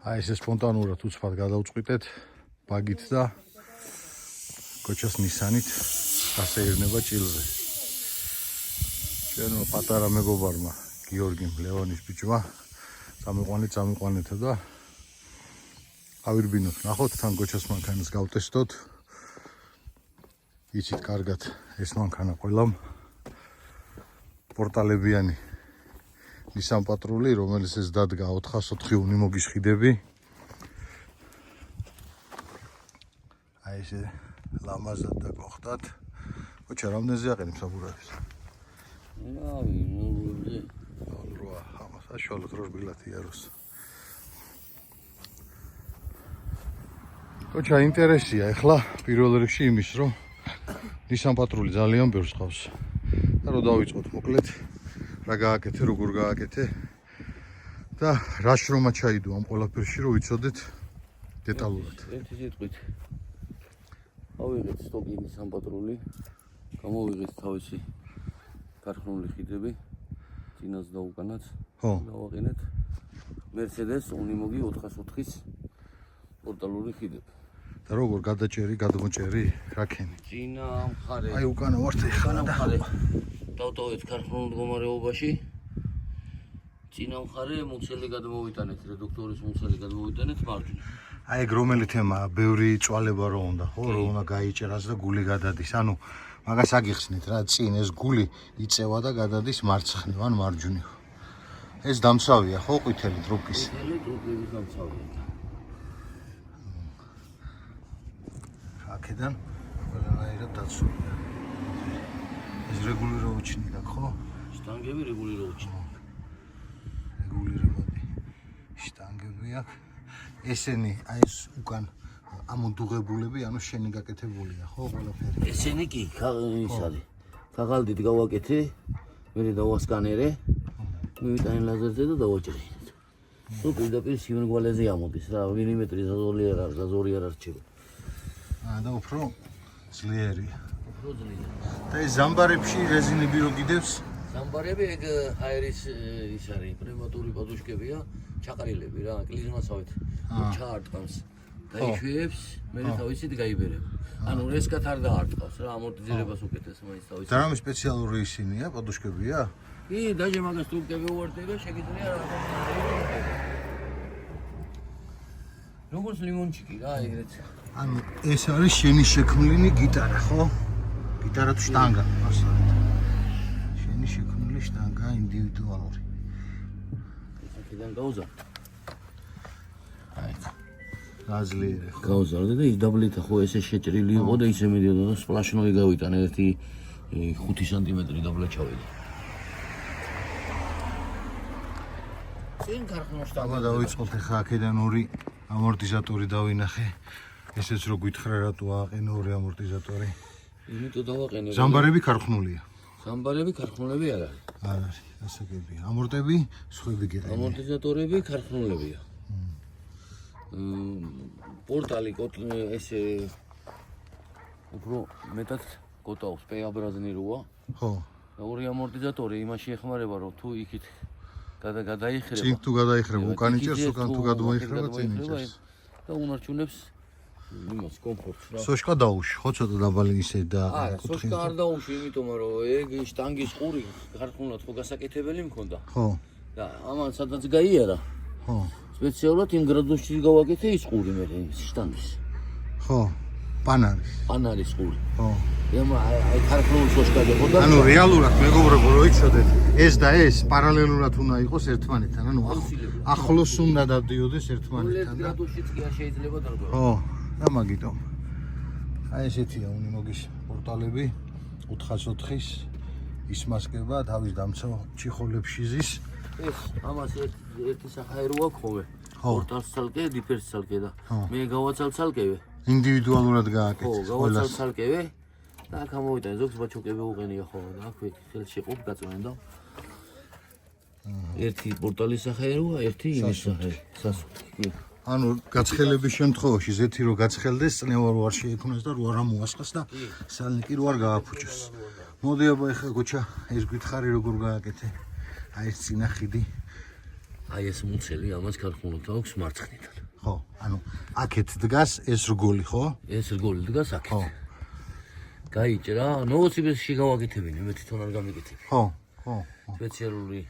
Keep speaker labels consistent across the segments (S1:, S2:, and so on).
S1: აი ესე სპონტანურად უცბად გადავწყვიტეთ ბაგით და კოჩას ნისანით გასეირნება ჭილზე. ჩვენო პატარა მეგობარმა გიორგიმ ლევონის ბიჭმა წამიყვანეთ და ავირბინოთ, ნახოთ თან კოჩას მანქანას გავტესტოთ. იცით კარგად ეს მანქანა ყველამ პორტალებიანი Nissan Patrol, რომელიც ეს დადგა 404 უნიმოგის ხიდები. აი ესე ლამაზად დაგხვდათ. კოჩა რამდენზე აყენებს საბურავებს?
S2: ნუზე.
S1: როა, ამას აშუალოდ რო ბილათი აროს. კოჩა ინტერესია ეხლა პირველ რიგში იმის, რომ Nissan Patrol ძალიან ბევრს ყავს. და რო დავიწყოთ მოკლედ რა გააკეთე, როგორ გააკეთე და რა შრომა ჩაიდო ამ ყველაფერში, რომ ვიცოდეთ დეტალურად.
S2: ერთი სიტყვით. ავიღეთ სტოკი Nissan Patrol-ი, გამოვიღეთ თავისი გარხნული ხიდები, წინაც და უკანაც. დავაყენეთ Mercedes Unimog 404-ის პორტალური ხიდები.
S1: და როგორ გადაჭერი, გადმოჭერი, რა ქენი?
S2: წინა მხარე.
S1: აი უკანა ვართ ეხლა და
S2: დავტოვეთ ქარხნულ მდგომარეობაში. წინა მხარე მუცელი გადმოვიტანეთ, რედუქტორის მუცელი გადმოვიტანეთ მარჯვნივ.
S1: აი ეგ რომელი თემაა, ბევრი წვალება რო უნდა, ხო, რომ უნდა გაიჭერას და გული გადადის. ანუ მაგას აგიხსნით რა, წინ ეს გული იწევა და გადადის მარცხნივ ან მარჯვნივ. ეს დამცავია, ხო, ყვითელი დროპის.
S2: ყვითელი დროპის დამცავია.
S1: აქედან ყველანაირად დაცულია. ეს რეგულირებოჩნი და ხო?
S2: შტანგები რეგულირებოჩნი.
S1: რეგულირებადი შტანგები აქვს. ესენი აი ეს უკან ამოდუღებულები, ანუ შენი გაკეთებულია, ხო, ყველაფერი?
S2: ესენი კი ის არის. ქაღალდით გავაკეთე, მე დავასკანერე, მივიტანე ლაზერზე და დავაჭრე. თუ პირდაპირ სიმრგვალეზე ამოდის რა, მილიმეტრი ზაზორი არ არჩება.
S1: და უფრო ძლიერია.
S2: უფრო ძლიერია.
S1: და ეს ზამბარებში რეზინები რო გიდევს?
S2: ზამბარები ეგ ჰაერის ის არის, პნევმატური პოდუშკებია, ჩაყრილები რა, კლიზმასავით. ჩაარტყავს. დაიშვიებს, მე თავისით გაიბერებ. ანუ რესკათ არ დაარტყავს რა, ამორტიზირებას უკეთეს მაინც თავისით.
S1: და რამე სპეციალური ისინია, პოდუშკებია?
S2: კი, დაჟე მაგას სტრუქტები უვარდება, შეგიძლია რა. როგორც ლიმონჩიკი რა, ეგრეთ.
S1: ანუ ეს არის შენი შექმნილი გიტარა, ხო? გიტარა თუ შტანგა, ასეთ. შენი შექმნილი შტანგა ინდივიდუალური.
S2: აქედან გავუზარ. აი.
S1: გაზლიერი ხო?
S2: გავუზარდე და ის დაბლეთა ხო ესე შეჭრილი იყო და ისე მიდიოდა და სპლაშნოი გავიტანე ერთი 5 სანტიმეტრი დაბლა ჩავედი. წინ ქარხნულ შტანგა
S1: დავიწყოთ ახლა აქედან ორი ამორტიზატორი დავინახე. ესეც რო გითხრა რატო აყენე ორი ამორტიზატორი?
S2: იმიტომ დავაყენე.
S1: ზამბარები ქარხნულია.
S2: ზამბარები ქარხნულები არ არის.
S1: არ არის, ასაკები. ამორტები სხვები გიყენე.
S2: ამორტიზატორები ქარხნულებია. პორტალი ესე უფრო მეტად გოტავს, პეაბრაზნი როა.
S1: ხო.
S2: და ორი ამორტიზატორი იმაში ეხმარება, რომ თუ იქით გადაიხრება.
S1: წინ თუ გადაიხრება, უკან იჭერს, უკან თუ გადმოიხრება, წინ იჭერს.
S2: და უნარჩუნებს იმას კომფორტს რა.
S1: სოშკა დაუში, ხო ცოტა დაბალი ისე და
S2: არა, სოშკა არ დაუში, იმიტომ რომ ეგ შტანგის ყური ქარხნულად ხო გასაკეთებელი მქონდა.
S1: ხო.
S2: და ამან სადაც გაიარა.
S1: ხო.
S2: სპეციალურად იმ გრადუსში გავაკეთე ის ყური მე შტანგის.
S1: ხო. პანარის
S2: ყური.
S1: ხო.
S2: აი ქარხნულ სოშკაზე ხო და
S1: ანუ რეალურად მეგობრებო რო იცოდეთ, ეს და ეს პარალელურად უნდა იყოს ერთმანეთთან, ანუ ახლოს უნდა დადიოდეს ერთმანეთთან და
S2: გრადუსშიც კი არ შეიძლება დარგო.
S1: ხო, და მაგიტომ. აი ესეთია უნიმოგის პორტალები 404-ის ისმასკება თავის დამცავ ჩიხოლებში ზის.
S2: ეს ამას ერთი სახაერო აქვს ხოლმე. პორტალს ცალკე, დიფერს ცალკე და მე გავაცალ ცალკევე.
S1: ინდივიდუალურად გააკეთეს.
S2: ხო, გავაცალ ცალკევე და აქ ამოვიტანე ზოგს ბაჩოკები უყენია ხოლმე და აქვე ხელში ყოფ გაწმენ და ერთი პორტალის სახაეროა, ერთი იმის სახაერი. სასუქი.
S1: ანუ გაცხელების შემთხვევაში ზეთი რო გაცხელდეს, წნევა რო არ შეიქმნას და რო არ ამოასხას და სალნიკი რო არ გააფუჭოს. მოდი აბა ეხლა გოჩა ეს გითხარი როგორ გააკეთე. აი ეს წინა ხიდი
S2: აი ეს მუცელი ამას ქარხნულობთ აქვს მარცხნიდან.
S1: ხო, ანუ აქეთ დგას ეს რგოლი, ხო?
S2: ეს რგოლი დგას აქეთ. ხო. გაიჭრა, ნოვოციბესში გავაკეთებინე, მე თვითონ არ გამიკეთები.
S1: ხო, ხო.
S2: სპეციალური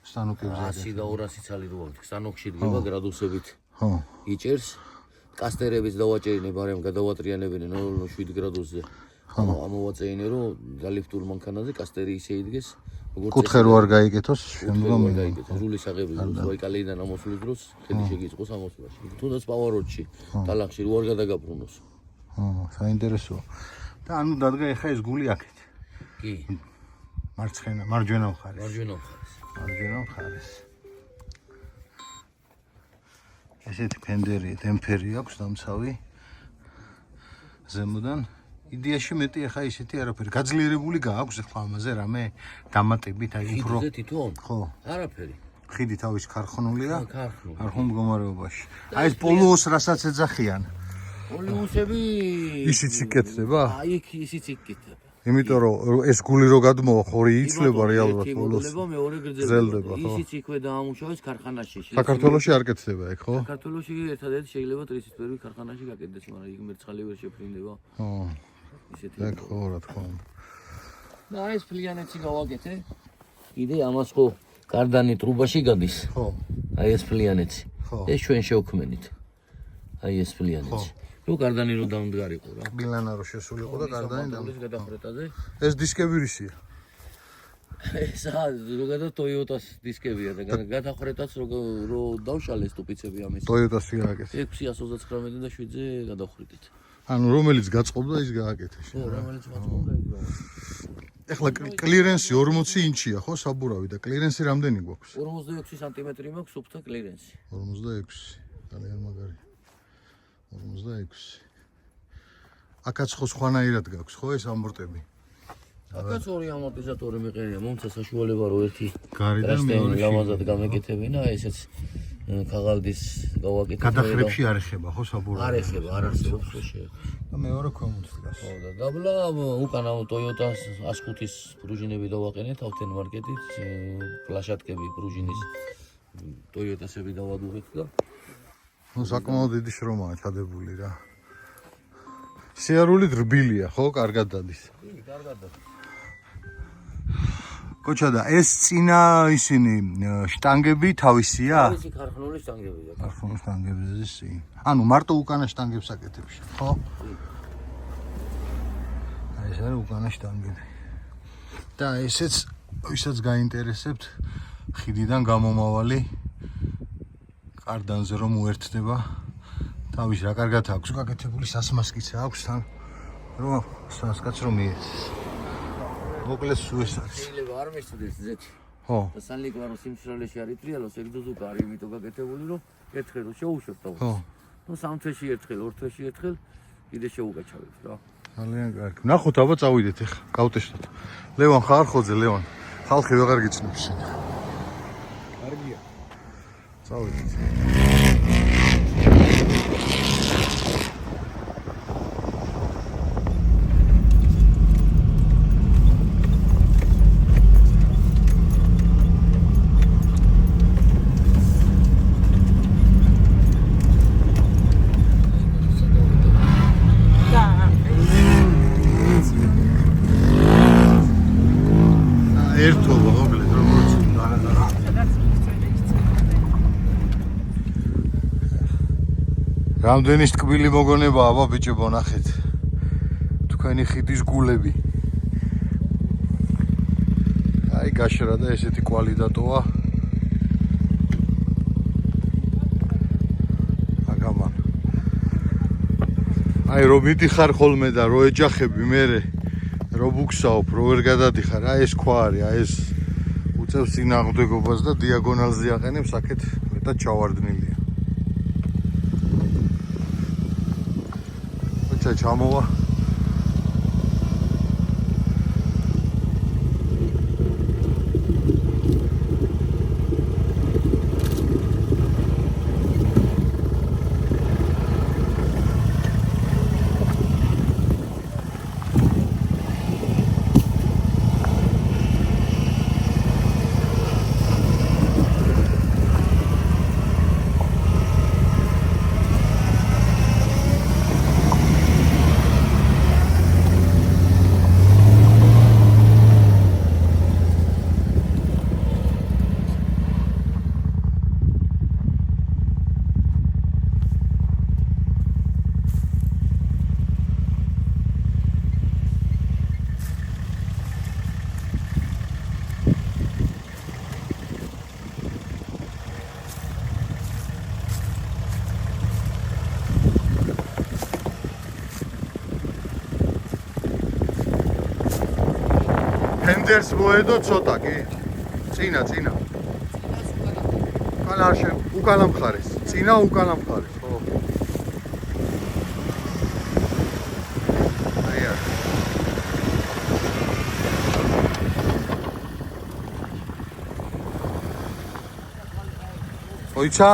S1: სტანოკებზე
S2: 100 და 200 ცალი რო აქვს. სტანოკში დგება გრადუსებით.
S1: ხო.
S2: იჭერს. კასტერებიც დავაჭერინე, ბარემ გადავატრიანებინე 0.7 გრადუსზე. ამოვაწეინე, რომ გალიფტურ მანქანაზე კასტერი ისე იდგეს.
S1: კუთხე რო არ გაიგეთოს, შემდგომ
S2: რულის აღებული ვაიკალიდან ამოსulis დროს ხედი შეგიწყოს ამოსულაში. თუნდაც პავაროტში, ტალახში რო არ გადაგაბრუნოს.
S1: საინტერესოა. და ანუ დადგა ეხა ეს გული აქეთ.
S2: კი.
S1: მარჯვენა მხარეს.
S2: მარჯვენა მხარეს.
S1: ესეთი ფენდერი, ტემპერი აქვს დამცავი. ზემოდან იდეაში მეტი ახლა ისეთი არაფერი. გაძლიერებული გააქვს ახლა ამაზე რამე დამატებით აი უფრო.
S2: ხიდზე თვითონ?
S1: ხო.
S2: არაფერი.
S1: ხიდი თავის ქარხნულია.
S2: ქარხნული
S1: მდგომარეობაში. აი ეს პოლოს რასაც ეძახიან.
S2: პოლიუსები
S1: ისიც იკეთდება?
S2: აი ისიც იკეთდება.
S1: იმიტომ რომ ეს გული რო გადმოვა ხორი იცლება რეალურად პოლოს.
S2: მეორე გრძელდება. ისიც იქვე დაამუშავეს ქარხანაში.
S1: საქართველოში არ კეთდება ეგ, ხო?
S2: საქართველოში ერთადერთი შეიძლება ტრისის ფერვი ქარხანაში გაკეთდეს, მაგრამ იქ მერცხალი ვერ შეფრინდება.
S1: ხო.
S2: ისეთი.
S1: ეგ ხო რა თქმა უნდა.
S2: და ეს ფლიანეთში გავაკეთე. კიდე ამას ხო გარდანი ტრუბაში გადის.
S1: ხო.
S2: აი ეს ფლიანეთი.
S1: ხო.
S2: ეს ჩვენ შევქმნით. აი ეს ფლიანეთი. რო გარდანი რო დამდგარიყო რა.
S1: ბილანა რო შესულიყო და გარდანი
S2: გადახრეტაზე.
S1: ეს დისკები რისია?
S2: ესა ზოგადად Toyota-ს დისკებია და გადახრეტაც რო დავშალეს ტუპიცები ამის.
S1: Toyota-ს გააკეთე.
S2: 639 და 7-ზე გადახრეტეთ.
S1: ანუ რომელიც გაწყობდა ის გააკეთე.
S2: ხო, რომელიც გაწყობდა ის გააკეთე.
S1: ეხლა კლირენსი 40 ინჩია, ხო, საბურავი და კლირენსი რამდენი გვაქვს?
S2: 46 სანტიმეტრი მაქვს სუფთა კლირენსი.
S1: 46. ძალიან მაგარი. 46. აქაც ხო სხვანაირად გაქვს, ხო, ეს ამორტები?
S2: აქაც ორი ამორტიზატორი მიყენია, მომცა საშუალება რო ერთი
S1: გარედან მეორე
S2: ლამაზად გამეკეთებინა, ესეც ქაღალდის გავაკეთე.
S1: გადახრებში არ ეხება, ხო, საბურავი?
S2: არ ეხება, არ არსებობს შეეხება.
S1: და მეორე ქვემოთ დგას.
S2: ხო და დაბლა უკანა Toyota-ს 105-ის პრუჟინები დავაყენეთ ავტენ მარკეტით, ფლაშატკები პრუჟინის Toyota-სები დავადუღეთ და
S1: ნუ საკმაოდ დიდი შრომაა ჩადებული რა. სიარული რბილია, ხო, კარგად დადის.
S2: კი, კარგად დადის.
S1: კოჩა და ეს წინა ისინი შტანგები თავისია?
S2: თავისი ქარხნული შტანგებია.
S1: ქარხნული შტანგებზე ისი. ანუ მარტო უკანა შტანგებს აკეთებს, ხო? აი ეს არის უკანა შტანგები. და ესეც ვისაც გაინტერესებთ ხიდიდან გამომავალი კარდანზე რომ უერთდება. თავის რა კარგად აქვს გაკეთებული სასმასკიც აქვს თან რომ სასკაც რომ მიეცეს. მოკლედ სულ ეს არის.
S2: შეიძლება არ მისცდეს ზეთი.
S1: ხო.
S2: და სანლიკვარო სიმშრალეში არის ტრიალოს ეგდოზუკა არის იმიტომ გაკეთებული რომ ერთხელ რო შეუშვებთ თავს.
S1: ხო.
S2: ნუ სამ თვეში ერთხელ, ორ თვეში ერთხელ კიდე შეუგაჩავებთ რა.
S1: ძალიან კარგი. ნახოთ აბა წავიდეთ ახლა. გავტესტოთ. ლევან ხარხოძე, ლევან. ხალხი ვეღარ გიცნობს. კარგია. წავიდეთ. ერთობა მოკლედ როგორც რამდენის ტკბილი მოგონება აბა ბიჭებო ნახეთ თქვენი ხიდის გულები აი გაშრა და ესეთი კვალი დატოვა აგამან აი რო მიდიხარ ხოლმე და რო ეჯახები მე რო ბუქსაობ, რო ვერ გადადიხარ, აი ეს ქვა არის, აი ეს უწევს წინააღმდეგობას და დიაგონალზე აყენებს, აქეთ მეტად ჩავარდნილია. ხოჭა ჩამოვა. ლიდერს მოედო ცოტა კი. წინა. უკანა მხარეს. წინა უკანა მხარეს, ხო. აია. ოიცა?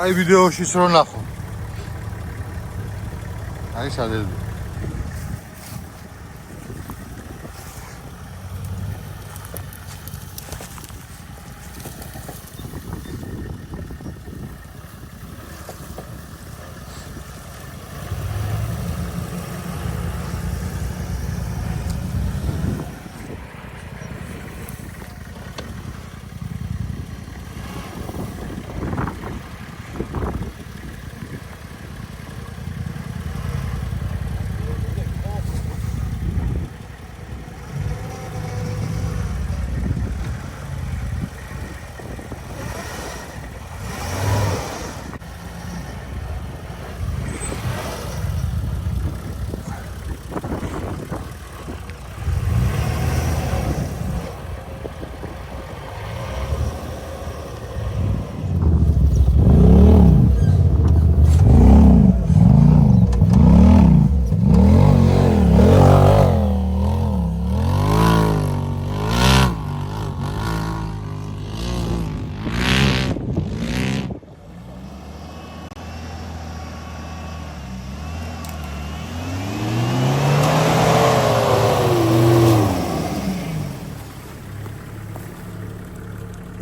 S1: აი ვიდეოშიც რო ნახო. აი სადელდი.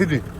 S1: Idi.